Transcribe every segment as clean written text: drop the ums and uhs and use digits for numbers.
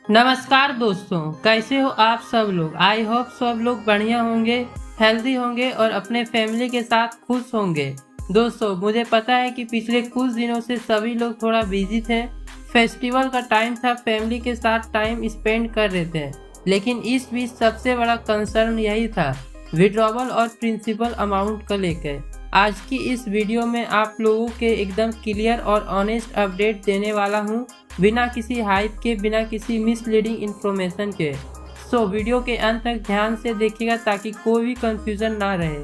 नमस्कार दोस्तों, कैसे हो आप सब लोग। आई होप सब लोग बढ़िया होंगे, हेल्दी होंगे और अपने फैमिली के साथ खुश होंगे। दोस्तों, मुझे पता है कि पिछले कुछ दिनों से सभी लोग थोड़ा बिजी थे। फेस्टिवल का टाइम था, फैमिली के साथ टाइम स्पेंड कर रहे थे। लेकिन इस बीच सबसे बड़ा कंसर्न यही था, विड्रॉवल और प्रिंसिपल अमाउंट को लेकर। आज की इस वीडियो में आप लोगों के एकदम क्लियर और ऑनेस्ट अपडेट देने वाला हूँ, बिना किसी हाइप के, बिना किसी मिसलीडिंग इन्फॉर्मेशन के। सो वीडियो के अंत तक ध्यान से देखिएगा ताकि कोई भी कंफ्यूजन ना रहे।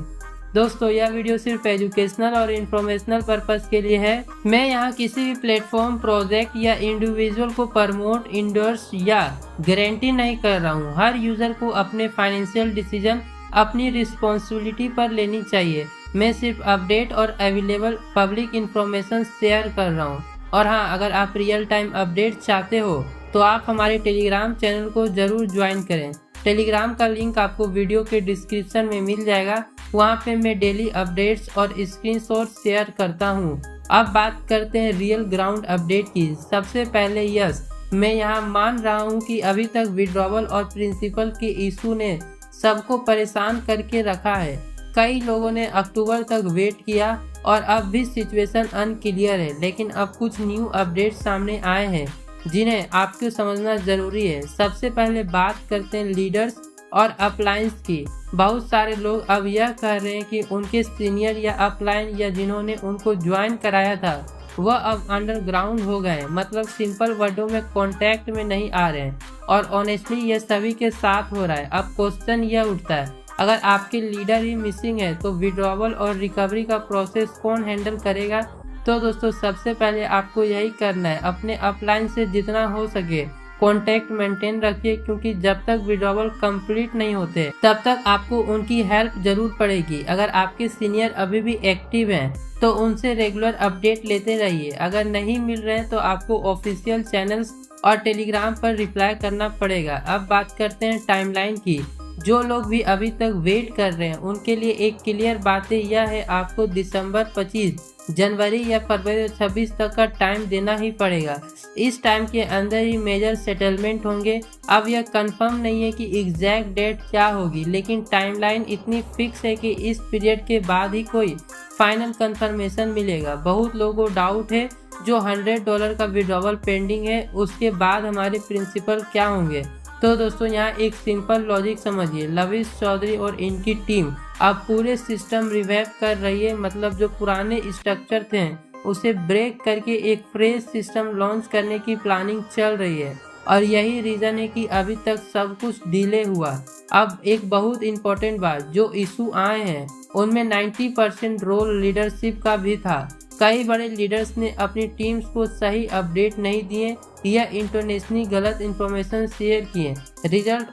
दोस्तों, यह वीडियो सिर्फ एजुकेशनल और इन्फॉर्मेशनल पर्पस के लिए है। मैं यहाँ किसी भी प्लेटफॉर्म, प्रोजेक्ट या इंडिविजुअल को प्रमोट, इंडोर्स या गारंटी नहीं कर रहा हूँ। हर यूजर को अपने फाइनेंशियल डिसीजन अपनी रिस्पॉन्सिबिलिटी पर लेनी चाहिए। मैं सिर्फ अपडेट और अवेलेबल पब्लिक इंफॉर्मेशन शेयर कर रहा हूँ। और हाँ, अगर आप रियल टाइम अपडेट चाहते हो तो आप हमारे टेलीग्राम चैनल को जरूर ज्वाइन करें। टेलीग्राम का लिंक आपको वीडियो के डिस्क्रिप्शन में मिल जाएगा। वहाँ पे मैं डेली अपडेट्स और स्क्रीनशॉट शेयर करता हूँ। अब बात करते हैं रियल ग्राउंड अपडेट की। सबसे पहले यस, मैं यहाँ मान रहा हूँ कि अभी तक विड्रॉवल और प्रिंसिपल के इशू ने सबको परेशान करके रखा है। कई लोगों ने अक्टूबर तक वेट किया और अब भी सिचुएशन अनक्लियर है। लेकिन अब कुछ न्यू अपडेट सामने आए हैं जिन्हें आपको समझना जरूरी है। सबसे पहले बात करते हैं लीडर्स और अपलाइंस की। बहुत सारे लोग अब यह कह रहे हैं कि उनके सीनियर या अपलाइन या जिन्होंने उनको ज्वाइन कराया था वह अब अंडरग्राउंड हो गए, मतलब सिंपल वर्डों में कॉन्टैक्ट में नहीं आ रहे हैं। और ऑनेस्टली यह सभी के साथ हो रहा है। अब क्वेश्चन यह उठता है, अगर आपके लीडर ही मिसिंग है तो विड्रॉवल और रिकवरी का प्रोसेस कौन हैंडल करेगा। तो दोस्तों, सबसे पहले आपको यही करना है, अपने अपलाइन से जितना हो सके कांटेक्ट मेंटेन रखिए, क्योंकि जब तक विड्रॉवल कंप्लीट नहीं होते तब तक आपको उनकी हेल्प जरूर पड़ेगी। अगर आपके सीनियर अभी भी एक्टिव हैं तो उनसे रेगुलर अपडेट लेते रहिए। अगर नहीं मिल रहे तो आपको ऑफिशियल चैनल्स और टेलीग्राम पर रिप्लाई करना पड़ेगा। अब बात करते हैं टाइमलाइन की। जो लोग भी अभी तक वेट कर रहे हैं उनके लिए एक क्लियर बात यह है, आपको दिसंबर 25, जनवरी या फरवरी 26 तक का टाइम देना ही पड़ेगा। इस टाइम के अंदर ही मेजर सेटलमेंट होंगे। अब यह कंफर्म नहीं है कि एग्जैक्ट डेट क्या होगी, लेकिन टाइमलाइन इतनी फिक्स है कि इस पीरियड के बाद ही कोई फाइनल कंफर्मेशन मिलेगा। बहुत लोगों को डाउट है, जो $100 का विड्रॉवल पेंडिंग है उसके बाद हमारे प्रिंसिपल क्या होंगे। तो दोस्तों, यहाँ एक सिंपल लॉजिक समझिए। लविश चौधरी और इनकी टीम अब पूरे सिस्टम रिवैप कर रही है, मतलब जो पुराने स्ट्रक्चर थे उसे ब्रेक करके एक फ्रेश सिस्टम लॉन्च करने की प्लानिंग चल रही है। और यही रीज़न है कि अभी तक सब कुछ डिले हुआ। अब एक बहुत इम्पोर्टेंट बात, जो इशू आए हैं उनमें 90% रोल लीडरशिप का भी था। कई बड़े लीडर्स ने अपनी टीम्स को सही अपडेट नहीं दिए या इंटरनेशनली गलत इंफॉर्मेशन शेयर किए। रिजल्ट,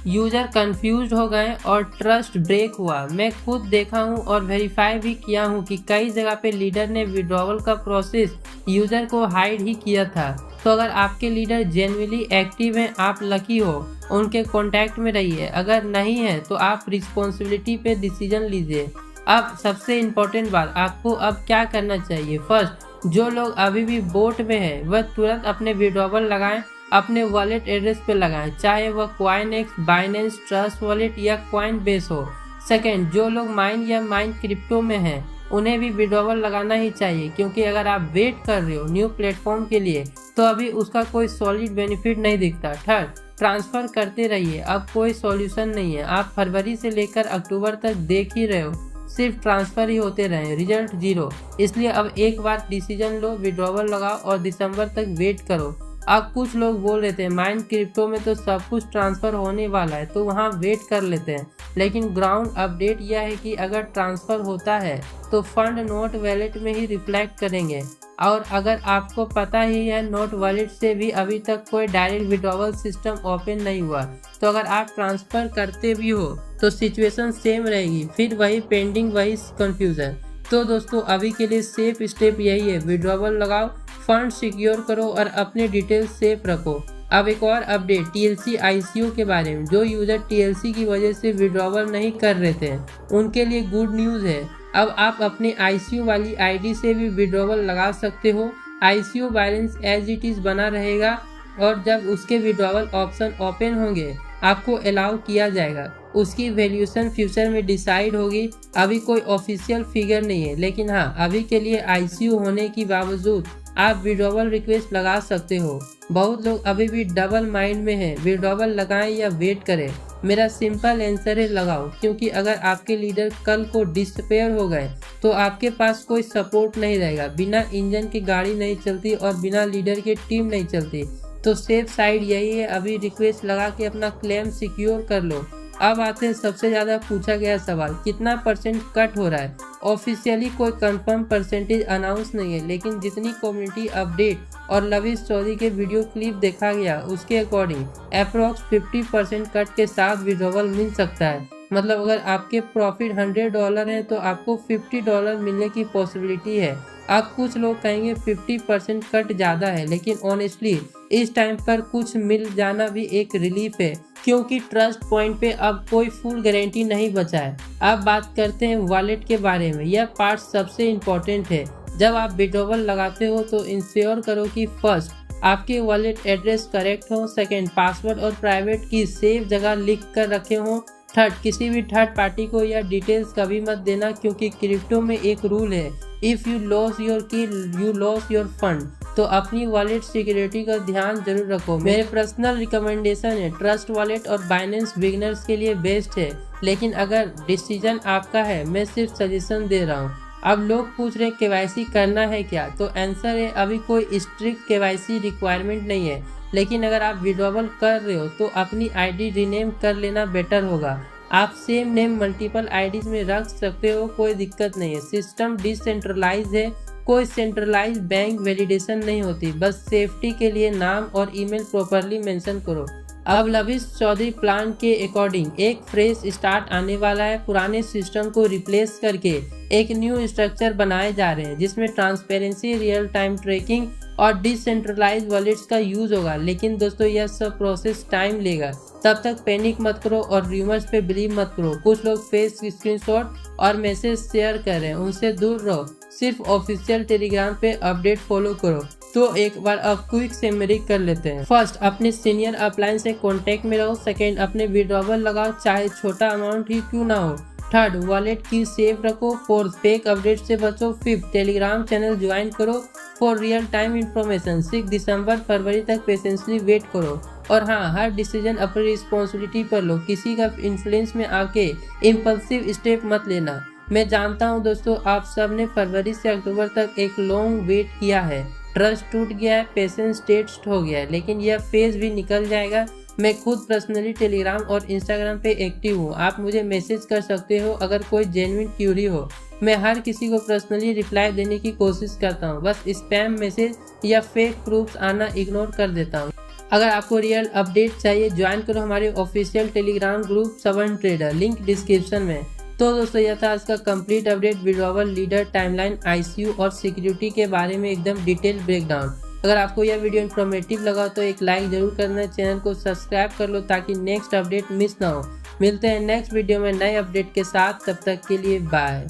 यूजर कंफ्यूज हो गए और ट्रस्ट ब्रेक हुआ। मैं खुद देखा हूं और वेरीफाई भी किया हूं कि कई जगह पे लीडर ने विड्रॉवल का प्रोसेस यूजर को हाइड ही किया था। तो अगर आपके लीडर जेन्युइनली एक्टिव हैं, आप लकी हो, उनके कॉन्टैक्ट में रहिए। अगर नहीं है तो आप रिस्पॉन्सिबिलिटी पे डिसीजन लीजिए। अब सबसे इम्पोर्टेंट बात, आपको अब क्या करना चाहिए। फर्स्ट, जो लोग अभी भी बोट में है वह तुरंत अपने विड्रॉवल लगाएं, अपने वॉलेट एड्रेस पे लगाएं, चाहे वह कॉइनएक्स, बाइनेंस, ट्रस्ट वॉलेट या कॉइनबेस हो। सेकेंड, जो लोग माइन या माइन क्रिप्टो में हैं उन्हें भी विड्रॉवल लगाना ही चाहिए, क्योंकि अगर आप वेट कर रहे हो न्यू प्लेटफॉर्म के लिए तो अभी उसका कोई सॉलिड बेनिफिट नहीं दिखता। थर्ड, ट्रांसफर करते रहिए, अब कोई सॉल्यूशन नहीं है। आप फरवरी से लेकर अक्टूबर तक देख ही रहे हो, सिर्फ ट्रांसफर ही होते रहे, रिजल्ट 0। इसलिए अब एक बार डिसीजन लो, विड्रॉवल लगाओ और दिसंबर तक वेट करो। अब कुछ लोग बोल रहे थे माइन क्रिप्टो में तो सब कुछ ट्रांसफर होने वाला है तो वहां वेट कर लेते हैं, लेकिन ग्राउंड अपडेट यह है कि अगर ट्रांसफर होता है तो फंड नोट वॉलेट में ही रिफ्लेक्ट करेंगे। और अगर आपको पता ही है, नोट वॉलेट से भी अभी तक कोई डायरेक्ट विड्रॉवल सिस्टम ओपन नहीं हुआ, तो अगर आप ट्रांसफर करते भी हो तो सिचुएशन सेम रहेगी, फिर वही पेंडिंग, वही कंफ्यूजन। तो दोस्तों, अभी के लिए सेफ स्टेप यही है, विड्रॉवल लगाओ, फंड सिक्योर करो और अपने डिटेल्स सेफ रखो। अब एक और अपडेट TLC ICO के बारे में। जो यूजर TLC की वजह से विड्रॉवल नहीं कर रहे थे उनके लिए गुड न्यूज़ है। अब आप अपने ICO वाली ID से भी विड्रॉवल लगा सकते हो। ICO balance as it is बना रहेगा और जब उसके विड्रॉवल ऑप्शन ओपन होंगे आपको अलाउ किया जाएगा। उसकी वैल्यूएशन फ्यूचर में डिसाइड होगी। अभी कोई ऑफिशियल फिगर नहीं है, लेकिन हाँ अभी के लिए ICO होने के बावजूद आप विड्रॉवल रिक्वेस्ट लगा सकते हो। बहुत लोग अभी भी डबल माइंड में हैं, विड्रॉवल लगाएं या वेट करें। मेरा सिंपल आंसर है लगाओ, क्योंकि अगर आपके लीडर कल को डिसअपेयर हो गए तो आपके पास कोई सपोर्ट नहीं रहेगा। बिना इंजन की गाड़ी नहीं चलती और बिना लीडर की टीम नहीं चलती। तो सेफ साइड यही है, अभी रिक्वेस्ट लगा के अपना क्लेम सिक्योर कर लो। अब आते हैं सबसे ज़्यादा पूछा गया सवाल, कितना परसेंट कट हो रहा है। ऑफिशियली कोई कंफर्म परसेंटेज अनाउंस नहीं है, लेकिन जितनी कम्युनिटी अपडेट और लविश चौधरी के वीडियो क्लिप देखा गया उसके अकॉर्डिंग अप्रॉक्स 50% कट के साथ विड्रॉवल मिल सकता है। मतलब अगर आपके प्रॉफिट $100 है तो आपको $50 मिलने की पॉसिबिलिटी है। अब कुछ लोग कहेंगे 50% कट ज़्यादा है, लेकिन ऑनेस्टली इस टाइम पर कुछ मिल जाना भी एक रिलीफ है, क्योंकि ट्रस्ट पॉइंट पे अब कोई फुल गारंटी नहीं बचा है। अब बात करते हैं वॉलेट के बारे में। यह पार्ट सबसे इम्पोर्टेंट है। जब आप विड्रॉवल लगाते हो तो इंश्योर करो कि फर्स्ट आपके वॉलेट एड्रेस करेक्ट हो, सेकेंड पासवर्ड और प्राइवेट की सेफ जगह लिख कर रखे हो, थर्ड किसी भी थर्ड पार्टी को यह डिटेल्स कभी मत देना, क्योंकि क्रिप्टो में एक रूल है, इफ़ यू लॉस योर की यू लॉस योर फंड। तो अपनी वॉलेट सिक्योरिटी का ध्यान जरूर रखो। मेरे पर्सनल रिकमेंडेशन है, ट्रस्ट वॉलेट और बाइनेंस बिगिनर्स के लिए बेस्ट है, लेकिन अगर डिसीजन आपका है, मैं सिर्फ सजेशन दे रहा हूँ। अब लोग पूछ रहे KYC करना है क्या, तो आंसर है अभी कोई स्ट्रिक्ट KYC रिक्वायरमेंट नहीं है, लेकिन अगर आप विड्रॉवल कर रहे हो तो अपनी ID रीनेम कर लेना बेटर होगा। आप सेम नेम मल्टीपल IDs में रख सकते हो, कोई दिक्कत नहीं है। सिस्टम डिसेंट्रलाइज है, कोई सेंट्रलाइज बैंक वैलिडेशन नहीं होती, बस सेफ्टी के लिए नाम और ईमेल प्रॉपरली मेंशन करो। अब लविश चौधरी प्लान के अकॉर्डिंग एक फ्रेश स्टार्ट आने वाला है। पुराने सिस्टम को रिप्लेस करके एक न्यू स्ट्रक्चर बनाए जा रहे हैं, जिसमें ट्रांसपेरेंसी, रियल टाइम ट्रैकिंग और डिसेंट्रलाइज वॉलेट्स का यूज होगा। लेकिन दोस्तों यह सब प्रोसेस टाइम लेगा, तब तक पैनिक मत करो और रूमर्स पे बिलीव मत करो। कुछ लोग फेक स्क्रीनशॉट और मैसेज शेयर कर रहे हैं, उनसे दूर रहो। सिर्फ ऑफिशियल टेलीग्राम पे अपडेट फॉलो करो। तो एक बार अब क्विक समरी कर लेते हैं। फर्स्ट, अपने सीनियर अपलाइन से कांटेक्ट में रहो। सेकंड, अपने विड्रॉवल लगाओ, चाहे छोटा अमाउंट ही क्यों ना हो। थर्ड, वॉलेट की सेफ रखो। फोर्थ, फेक अपडेट से बचो। फिफ्थ, टेलीग्राम चैनल ज्वाइन करो फॉर रियल टाइम इंफॉर्मेशन। 6 दिसंबर फरवरी तक पेशेंसली वेट करो। और हाँ, हर डिसीजन अपनी रिस्पॉन्सिबिलिटी पर लो, किसी का इन्फ्लुएंस में आके इम्पल्सिव स्टेप मत लेना। मैं जानता हूँ दोस्तों, आप सब ने फरवरी से अक्टूबर तक एक लॉन्ग वेट किया है, ट्रस्ट टूट गया है, पेशेंस टेस्ट हो गया है, लेकिन यह फेज भी निकल जाएगा। मैं खुद पर्सनली टेलीग्राम और इंस्टाग्राम पे एक्टिव हूँ, आप मुझे मैसेज कर सकते हो अगर कोई जेन्युइन क्यूरी हो। मैं हर किसी को पर्सनली रिप्लाई देने की कोशिश करता हूँ, बस स्पैम मैसेज या फेक प्रूफ्स आना इग्नोर कर देता हूँ। अगर आपको रियल अपडेट चाहिए, ज्वाइन करो हमारे official Telegram group 7 trader, link description में। तो दोस्तों यह था आज का complete update, withdrawal, leader, timeline, ICO और सिक्योरिटी के बारे में एकदम डिटेल ब्रेकडाउन। अगर आपको यह वीडियो इन्फॉर्मेटिव लगा तो एक लाइक जरूर करना, चैनल को सब्सक्राइब कर लो ताकि नेक्स्ट अपडेट मिस ना हो। मिलते हैं नेक्स्ट वीडियो में नए अपडेट के साथ, तब तक के लिए बाय।